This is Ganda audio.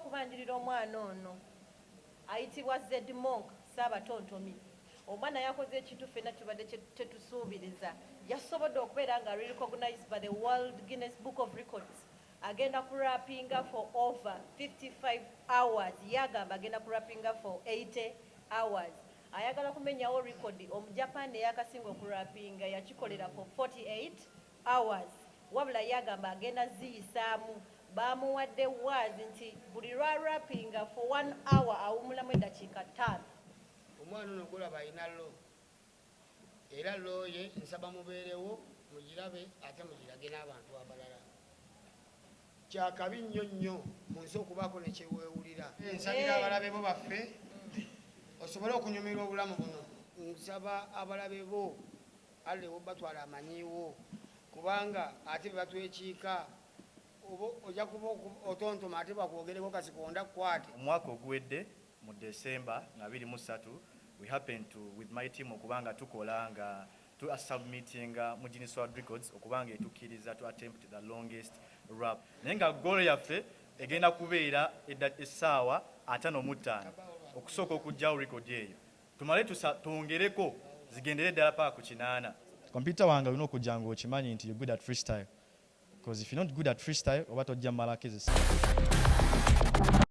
okubanjirira omwana ono ayitibwa zedmonk Saabatontomi. Omwana yakoze ekintu ffenna tubadde tetusuubiriza. Yasobodde okubeera nga recognized by the World Guinness Book of Records. Agenda kurapinga for over 55 hours. Yagamba agenda kurapinga for 80 hours. Ayagala kumenyawo record Omujapani yakasinga okurapinga yakikolera for 48 hours. Wabula yagamba agenda ziyisaamu. Bamuwadde wazi nti buli lwarapinga for 1 hour awumulamu eddakiika 5. Omwana ono golaba alina lo era lo ye nsaba mubeerewo mugirabe ate mugirage n'abantu abalala. Kyakabi nnyo nnyo mu nsi okubaako ne kyeweewulira. Nsabira abalabe bo baffe osobole okunyumirwa obulamu buno. Nsaba abalabe bo alewo batwala amanyiwo kubanga ate batwekiika ojja kuba otontoma ate bakwogereko kasikonda kukwate. Omwaka oguwedde mu December 23 we happened to with my team okubanga tukola nga to submitting mu Guinness World Records okubanga etukkiriza to attempt the longest rap. Naye nga goal yaffe egenda kubeera essaawa 55 okusooka okugyawo record eyo. Tumale tuwongereko zigendere ddala paka ku 8. Computer wange olina okujja nga okimanyi nti you're good at freestyle. Because if you're not good at freestyle, oba tojja malako ezisa.